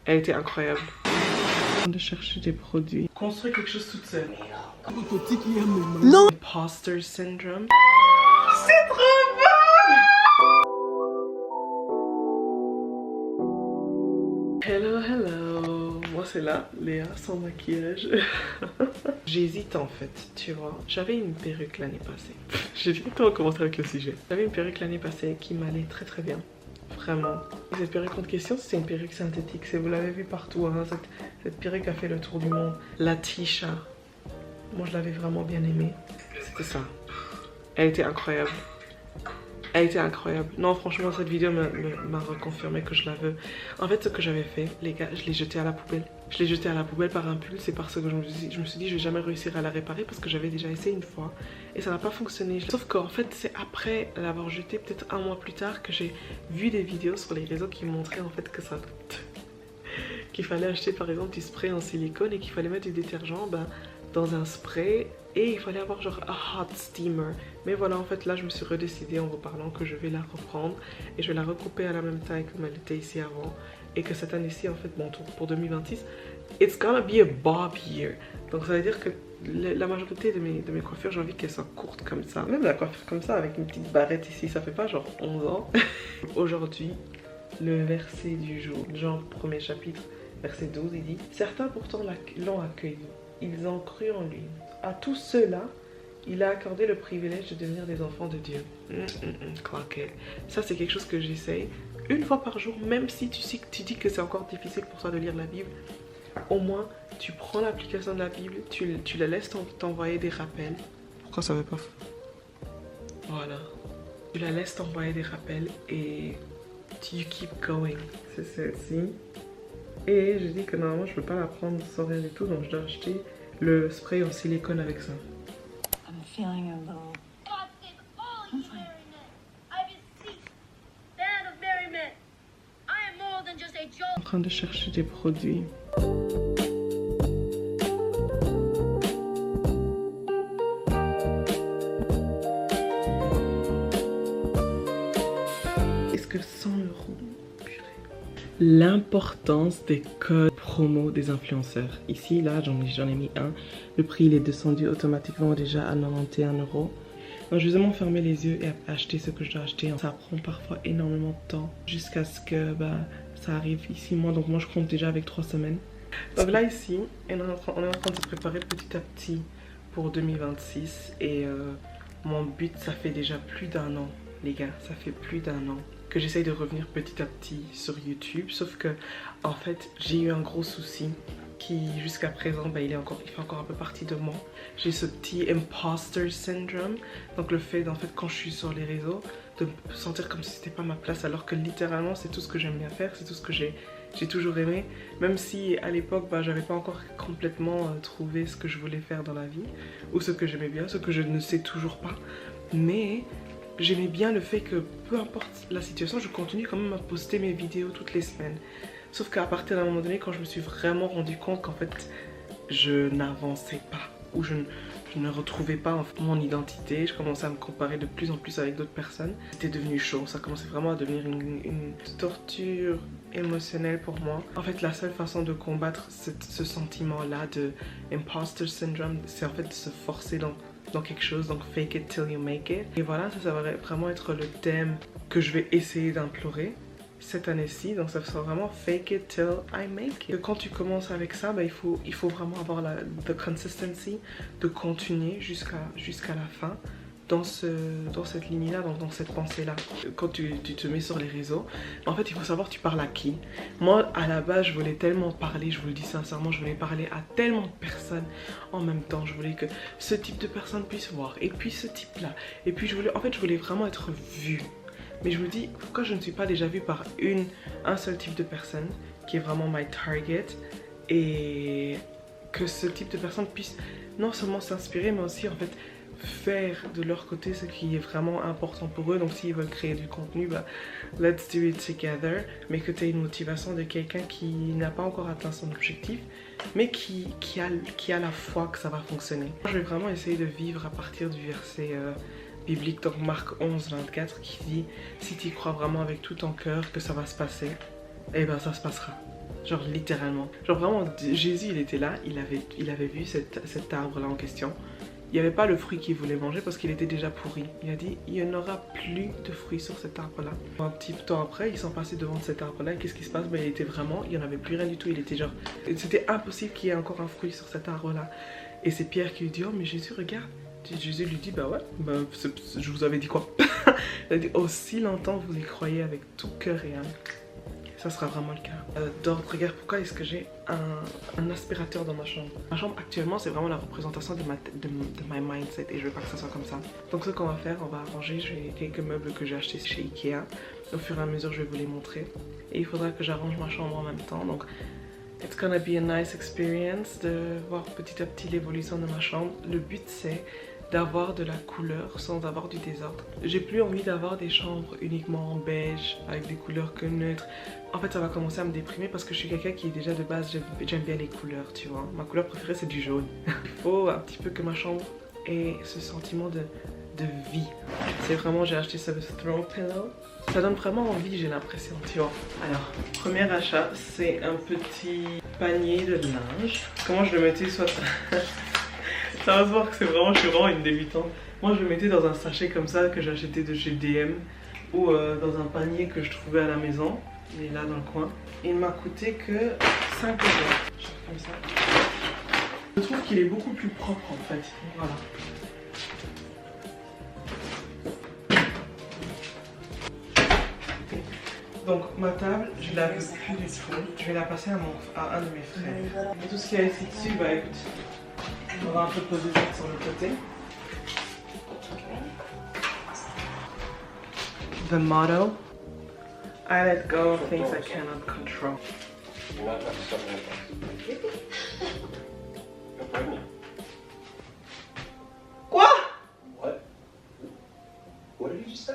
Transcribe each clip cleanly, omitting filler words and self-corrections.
Elle était incroyable. De chercher des produits. Construire quelque chose toute seule. Non! Imposter syndrome. C'est trop beau! Hello, hello. Moi c'est là, Léa, sans maquillage. J'hésite en fait, tu vois. J'avais une perruque l'année passée. J'ai directement commencé avec le sujet. J'avais une perruque l'année passée qui m'allait très très bien. Vraiment. Cette perruque en question, c'est une perruque synthétique. Vous l'avez vu partout. Hein. Cette perruque a fait le tour du monde. La Tisha. Moi, je l'avais vraiment bien aimée. C'était ça. Elle était incroyable. Elle était incroyable. Non, franchement, cette vidéo m'a reconfirmé que je la veux. En fait, ce que j'avais fait, les gars, je l'ai jeté à la poubelle. Je l'ai jeté à la poubelle par impulse et parce que je me suis dit, je vais jamais réussir à la réparer parce que j'avais déjà essayé une fois et ça n'a pas fonctionné. Sauf qu'en fait, c'est après l'avoir jeté, peut-être un mois plus tard, que j'ai vu des vidéos sur les réseaux qui montraient en fait que ça... qu'il fallait acheter par exemple du spray en silicone et qu'il fallait mettre du détergent dans un spray et il fallait avoir genre un hot steamer. Mais voilà, en fait là je me suis redécidée en vous parlant que je vais la reprendre et je vais la recouper à la même taille comme elle était ici avant et que cette année-ci en fait, bon, pour 2026, it's gonna be a bob year. Donc ça veut dire que la majorité de mes coiffures, j'ai envie qu'elles soient courtes comme ça. Même la coiffure comme ça avec une petite barrette ici, ça fait pas genre 11 ans. Aujourd'hui, le verset du jour, Jean 1er chapitre, verset 12, il dit: certains pourtant l'ont accueilli, ils ont cru en lui. À tous ceux-là, il a accordé le privilège de devenir des enfants de Dieu. Claquette. Ça, c'est quelque chose que j'essaye une fois par jour, même si tu dis que c'est encore difficile pour toi de lire la Bible. Au moins, tu prends l'application de la Bible, tu la laisses t'envoyer des rappels. Pourquoi ça veut pas? Voilà. Tu la laisses t'envoyer des rappels et you keep going. C'est celle-ci. Et je dis que normalement, je peux pas la prendre sans rien du tout, donc je dois acheter le spray en silicone avec ça. I'm feeling a little... En train de chercher des produits. Est-ce que 100 €? L'importance des codes promo des influenceurs. Ici, là, j'en ai mis un. Le prix, il est descendu automatiquement déjà à 91 €. Donc, je vais vraiment fermer les yeux et acheter ce que je dois acheter. Ça prend parfois énormément de temps jusqu'à ce que ça arrive ici, moi. Donc, moi, je compte déjà avec 3 semaines. Donc là, ici, on est en train de se préparer petit à petit pour 2026. Et mon but, ça fait déjà plus d'1 an, les gars. Ça fait plus d'1 an que j'essaye de revenir petit à petit sur YouTube. Sauf que, en fait, j'ai eu un gros souci qui, jusqu'à présent, il fait encore un peu partie de moi. J'ai ce petit imposter syndrome. Donc le fait, en fait, quand je suis sur les réseaux, de me sentir comme si c'était pas ma place, alors que littéralement, c'est tout ce que j'aime bien faire, c'est tout ce que j'ai toujours aimé. Même si, à l'époque, j'avais pas encore complètement trouvé ce que je voulais faire dans la vie, ou ce que j'aimais bien, ce que je ne sais toujours pas. Mais j'aimais bien le fait que, peu importe la situation, je continue quand même à poster mes vidéos toutes les semaines. Sauf qu'à partir d'un moment donné, quand je me suis vraiment rendu compte qu'en fait, je n'avançais pas, ou je ne retrouvais pas mon identité, je commençais à me comparer de plus en plus avec d'autres personnes. C'était devenu chaud, ça commençait vraiment à devenir une torture émotionnelle pour moi. En fait, la seule façon de combattre ce sentiment-là de imposter syndrome, c'est en fait de se forcer dans quelque chose, donc fake it till you make it. Et voilà, ça va vraiment être le thème que je vais essayer d'implorer cette année-ci, donc ça sera vraiment fake it till I make it. Et quand tu commences avec ça, il faut vraiment avoir la consistency de continuer jusqu'à la fin dans cette ligne-là, dans cette pensée-là. Quand tu te mets sur les réseaux, en fait, il faut savoir tu parles à qui. Moi, à la base, je voulais tellement parler, je vous le dis sincèrement, je voulais parler à tellement de personnes en même temps. Je voulais que ce type de personne puisse voir, et puis ce type-là. Et puis, je voulais vraiment être vue. Mais je me dis, pourquoi je ne suis pas déjà vue par un seul type de personne qui est vraiment my target, et que ce type de personne puisse non seulement s'inspirer, mais aussi en fait faire de leur côté ce qui est vraiment important pour eux. Donc s'ils veulent créer du contenu, let's do it together. Mais que tu aies une motivation de quelqu'un qui n'a pas encore atteint son objectif, mais qui a la foi que ça va fonctionner. Je vais vraiment essayer de vivre à partir du verset biblique, donc Marc 11, 24, qui dit: si tu crois vraiment avec tout ton cœur que ça va se passer, eh ben ça se passera. Genre littéralement. Genre vraiment, Jésus il était là, il avait vu cet arbre là en question. Il n'y avait pas le fruit qu'il voulait manger parce qu'il était déjà pourri. Il a dit, il n'y en aura plus de fruits sur cet arbre là. Un petit temps après, ils sont passés devant cet arbre là et qu'est-ce qui se passe? Ben, il était vraiment, il n'y en avait plus rien du tout. Il était genre, c'était impossible qu'il y ait encore un fruit sur cet arbre là. Et c'est Pierre qui lui dit, oh mais Jésus regarde. Jésus lui dit, bah ouais, bah, je vous avais dit quoi? Il a dit, aussi longtemps vous y croyez avec tout cœur et âme. Ça sera vraiment le cas. D'ordre, regarde pourquoi est-ce que j'ai un aspirateur dans ma chambre. Ma chambre actuellement c'est vraiment la représentation de my mindset et je veux pas que ça soit comme ça. Donc ce qu'on va faire, on va arranger, j'ai quelques meubles que j'ai achetés chez Ikea. Au fur et à mesure je vais vous les montrer. Et il faudra que j'arrange ma chambre en même temps. Donc it's gonna be a nice experience de voir petit à petit l'évolution de ma chambre. Le but c'est d'avoir de la couleur sans avoir du désordre. J'ai plus envie d'avoir des chambres uniquement en beige avec des couleurs que neutres. En fait ça va commencer à me déprimer parce que je suis quelqu'un qui est déjà de base, j'aime bien les couleurs, tu vois. Ma couleur préférée c'est du jaune. Il faut un petit peu que ma chambre ait ce sentiment de vie. C'est vraiment, j'ai acheté ça de Throw Pillow. Ça donne vraiment envie, j'ai l'impression, tu vois. Alors, premier achat, c'est un petit panier de linge. Comment je le mettais, soit... Ça va se voir que c'est vraiment, je suis vraiment une débutante. Moi je le mettais dans un sachet comme ça que j'achetais de chez DM ou dans un panier que je trouvais à la maison. Il est là dans le coin. Il m'a coûté que 5 €. Comme ça. Je trouve qu'il est beaucoup plus propre en fait. Voilà. Donc ma table, je la veux plus du tout. Je vais la passer à un de mes frères. Et tout ce qu'il y a ici dessus, bah écoute. On va un peu poser ça sur le côté. The motto: I let go of things I cannot control. Quoi? What? What did you just say?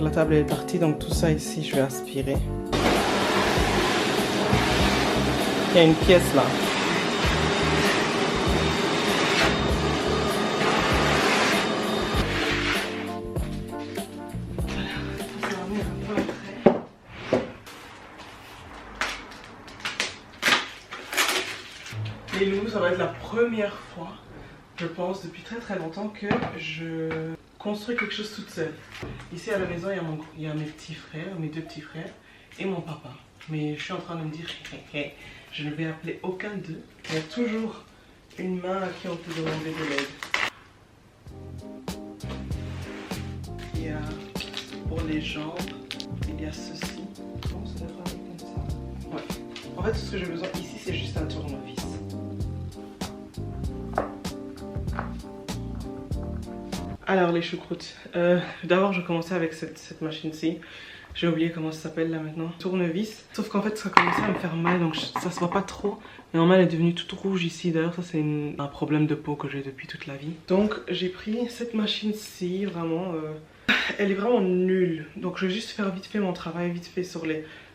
La table est partie, donc tout ça ici, je vais aspirer. Il y a une pièce là. Les loups, ça va être la première fois, je pense, depuis très longtemps que je construis quelque chose toute seule. Ici à la maison, il y a mes petits frères, mes 2 petits frères et mon papa. Mais je suis en train de me dire, je ne vais appeler aucun d'eux. Il y a toujours une main à qui on peut demander de l'aide. Il y a pour les jambes, il y a ceci. Comment ça devrait aller comme ça? Ouais. En fait, tout ce que j'ai besoin ici, c'est juste un tournevis. Alors les choucroutes, d'abord je commençais avec cette machine-ci. J'ai oublié comment ça s'appelle là maintenant. Tournevis. Sauf qu'en fait ça commençait à me faire mal, donc ça se voit pas trop. Mais en mal elle est devenue toute rouge ici. D'ailleurs ça c'est un problème de peau que j'ai depuis toute la vie. Donc j'ai pris cette machine-ci, vraiment... elle est vraiment nulle. Donc je vais juste faire vite fait mon travail, vite fait sur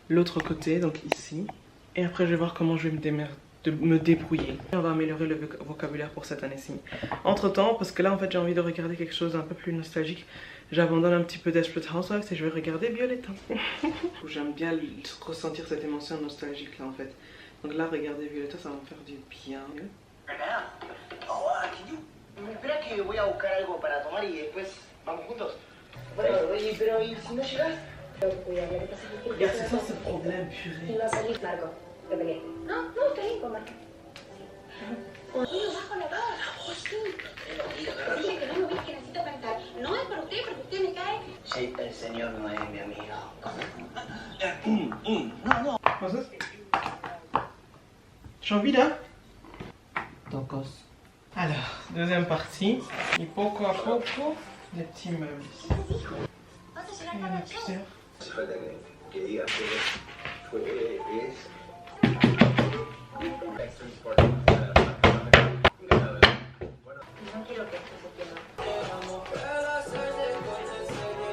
l'autre côté, donc ici. Et après je vais voir comment je vais me débrouiller. On va améliorer le vocabulaire pour cette année-ci. Entre temps, parce que là en fait j'ai envie de regarder quelque chose d'un peu plus nostalgique, j'abandonne un petit peu Desperate Housewives et je vais regarder Violetta. J'aime bien ressentir cette émotion nostalgique là en fait. Donc là regarder Violetta ça va me faire du bien. Espera que voy a buscar algo para tomar y después vamos juntos. Bueno, oye, pero ¿y si no llegas? Regarde, c'est ça ce problème, purée. No salís, Marco. Te peleé. No, estoy bien con Marco. Oye, bajo la voz. Sí. Dije que no me ves que necesito cantar. No es por usted, porque usted me cae. Sí, el señor no es mi amigo. No. J'ai envie là. Tocos. Alors, deuxième partie. Et poco a poco, les petits meubles ici. Il y en a plusieurs.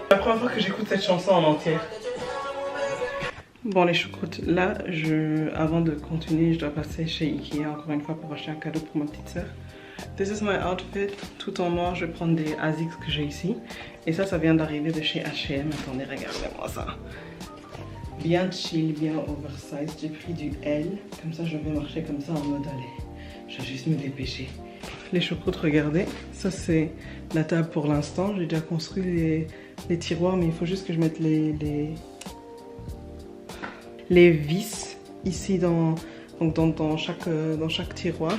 La première fois que j'écoute cette chanson en entière. Bon les choucroutes, là avant de continuer je dois passer chez Ikea encore une fois pour acheter un cadeau pour ma petite soeur. This is my outfit. Tout en noir, je vais prendre des ASICS que j'ai ici. Et ça vient d'arriver de chez H&M. Attendez, regardez-moi ça. Bien chill, bien oversize. J'ai pris du L. Comme ça, je vais marcher comme ça en mode allez. Je vais juste me dépêcher. Les choucroutes, regardez. Ça, c'est la table pour l'instant. J'ai déjà construit les tiroirs, mais il faut juste que je mette les vis ici dans chaque tiroir.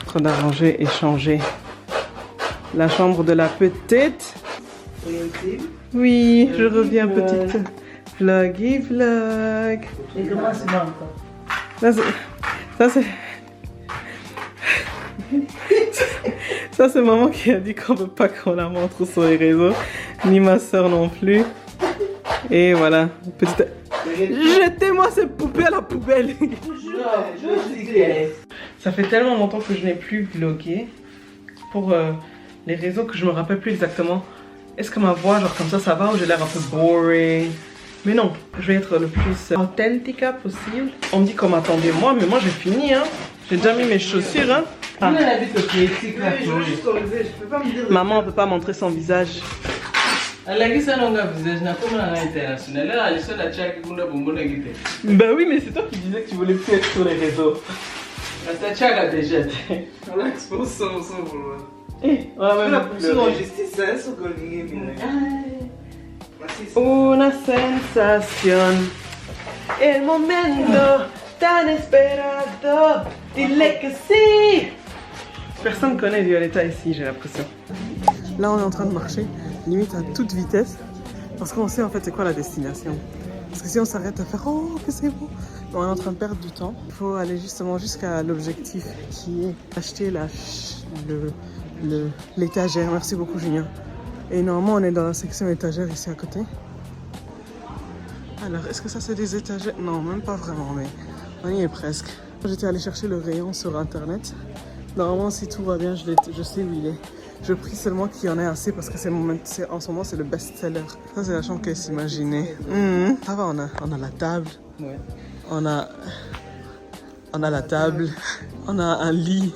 En train d'arranger et changer la chambre de la petite. Oui, je reviens petite. Vloggy vlog. Et comment c'est là encore? Ça c'est maman qui a dit qu'on veut pas qu'on la montre sur les réseaux, ni ma soeur non plus. Et voilà, petite. Jetez-moi cette poupée à la poubelle. Ça fait tellement longtemps que je n'ai plus vlogué pour les réseaux que je me rappelle plus exactement. Est-ce que ma voix genre comme ça va ou j'ai l'air un peu boring? Mais non, je vais être le plus authentique possible. On me dit qu'on m'attendait moi, mais moi j'ai fini hein. J'ai déjà mis mes chaussures hein. Ah. Maman, on peut pas montrer son visage. Bah oui, mais c'est toi qui disais que tu voulais plus être sur les réseaux. Una sensación, el momento tan esperado, dile que sí. Personne connaît Violetta ici, j'ai l'impression. Là, on est en train de marcher, limite à toute vitesse, parce qu'on sait en fait c'est quoi la destination. Parce que si on s'arrête à faire oh que c'est beau, on est en train de perdre du temps. Il faut aller justement jusqu'à l'objectif qui est acheter l'étagère. Merci beaucoup Julien. Et normalement on est dans la section étagère ici à côté. Alors est-ce que ça c'est des étagères? Non, même pas vraiment, mais on y est presque. J'étais allée chercher le rayon sur internet. Normalement si tout va bien je sais où il est. Je prie seulement qu'il y en ait assez parce que en ce moment c'est le best-seller. Ça c'est la chambre qu'elle s'imaginait. Ça va, on a la table. Ouais. On a la table. On a un lit.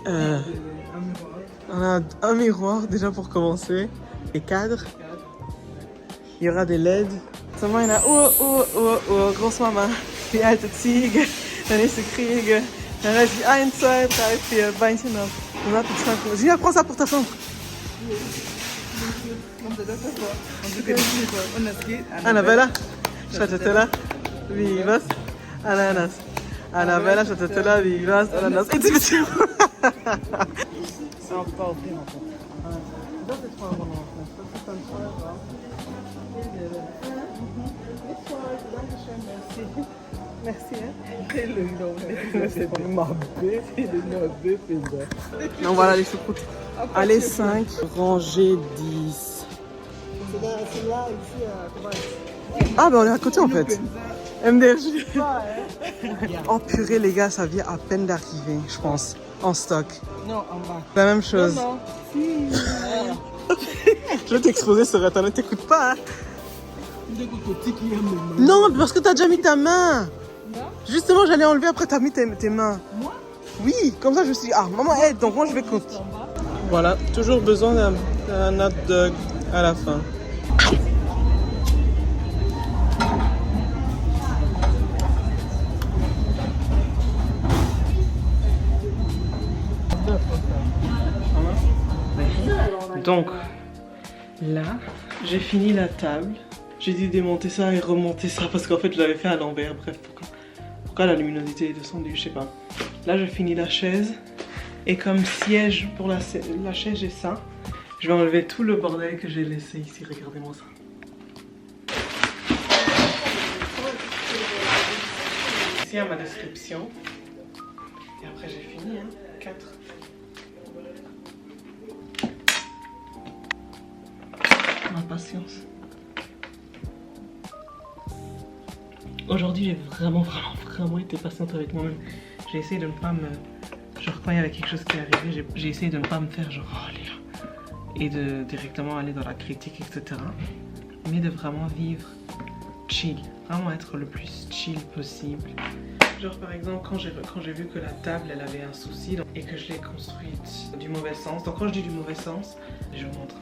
On a un miroir déjà pour commencer. Des cadres. Il y aura des LED. Seulement il y en a grosse maman. Die alte Ziege. Der nächste Kriege. Dann weiß ich 1, 2, 3, 4 Beinchen auf. Julien, prends ça pour ta chambre. Annabella, stracciatella, vivas, ananas. Annabella, stracciatella, vivas, ananas. Et tu me dis. Ça, on peut pas offrir en fait. Merci. Non, voilà les choucroutes. Allez, 5, rangée 10. Ah, ben on est à côté en fait. MDRJ. Oh purée, les gars, ça vient à peine d'arriver, je pense, en stock. Non, en bas. La même chose. Non, si. Je vais t'exposer sur internet, t'écoutes pas, hein. Non, parce que t'as déjà mis ta main. Justement, j'allais enlever après t'as mis tes mains. Moi? Oui, comme ça je me suis dit, ah, maman aide, donc moi je vais compter. Voilà, toujours besoin d'un hot dog à la fin. Donc, là, j'ai fini la table. J'ai dû démonter ça et remonter ça parce qu'en fait je l'avais fait à l'envers. Bref, pourquoi la luminosité est descendue, je sais pas. Là je finis la chaise et comme siège pour la chaise j'ai ça. Je vais enlever tout le bordel que j'ai laissé ici, regardez-moi ça. Ici il y a ma description. Et après j'ai fini, hein, 4. Ma patience. Aujourd'hui, j'ai vraiment été patiente avec moi-même. J'ai essayé de ne pas me... Genre, quand il y avait quelque chose qui arrivait, j'ai essayé de ne pas me faire genre, oh là, et de directement aller dans la critique, etc. Mais de vraiment vivre chill. Vraiment être le plus chill possible. Genre par exemple quand j'ai vu que la table elle avait un souci et que je l'ai construite du mauvais sens. Donc quand je dis du mauvais sens, je vous montre.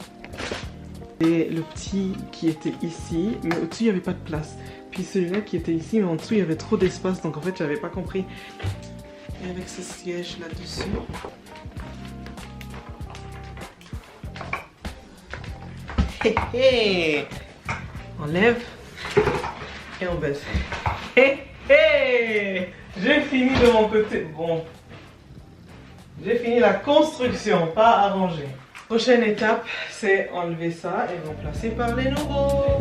Et le petit qui était ici, mais au-dessus il n'y avait pas de place. Puis celui-là qui était ici, mais en dessous il y avait trop d'espace, donc en fait j'avais pas compris. Et avec ce siège là-dessus. Hé hé! On lève et on baisse. Hé hé! J'ai fini de mon côté. Bon. J'ai fini la construction, pas arranger. Prochaine étape, c'est enlever ça et remplacer par les nouveaux.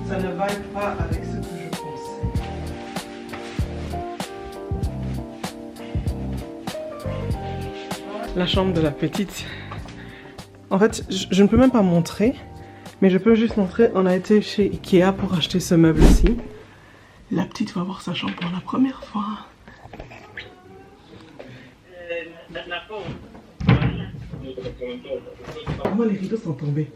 Ça ne va pas avec ce que je pensais. La chambre de la petite. En fait, je ne peux même pas montrer, mais je peux juste montrer. On a été chez Ikea pour acheter ce meuble-ci. La petite va voir sa chambre pour la première fois. Moi, les rideaux sont tombés.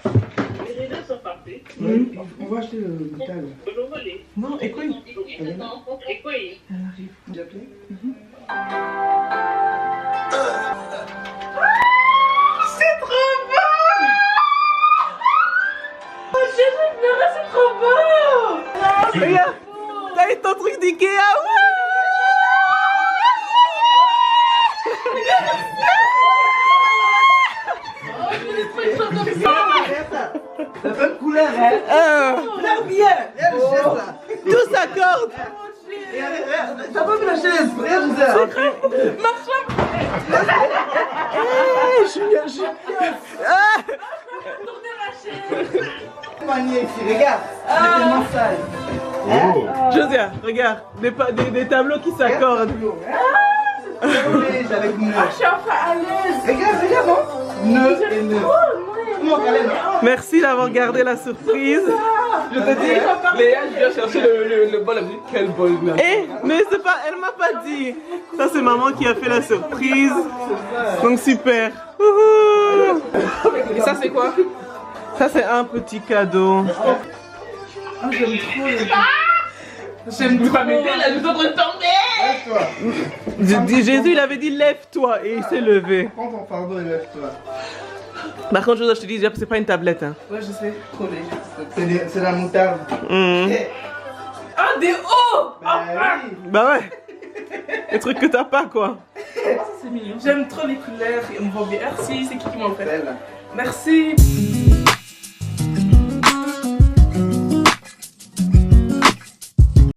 Les rideaux sont partis. Oui, on va acheter le métal. Non, et quoi? Elle arrive. J'ai appelé. C'est trop beau! Oh, j'ai pleuré, c'est trop beau! Regarde, t'as eu ton truc d'Ikea, La même couleur, hein? Regarde bien! Tout s'accorde! T'as pas vu la chaise? Regarde ça! Ma chambre! Eh, je suis... Magnifique, regarde! C'est tellement sale! Josia, regarde, des tableaux qui s'accordent. Avec nœud. Je suis enfin à l'aise. Regarde, non? Nœud et nœud. Merci d'avoir gardé la surprise. Je te dis, Léa, je viens chercher le bol. Elle me dit, quel bol? Eh, mais c'est pas, elle m'a pas dit. Ça c'est maman qui a fait la surprise. Donc super. Wouhou. Et ça, c'est quoi? Ça c'est un petit cadeau. Ah, j'aime trop les... J'aime trop. Elle nous est en train de tomber. Jésus il avait dit lève-toi et il s'est levé. Prends ton fardeau et lève-toi. Par contre je te dis déjà c'est pas une tablette hein. Ouais, je sais. Trop léger. C'est la moutarde. Ah, des hauts. Bah ouais. Les trucs que t'as pas quoi. C'est mignon. J'aime trop les couleurs. On me voit bien. Merci, c'est qui m'a fait? Celle-là. Merci.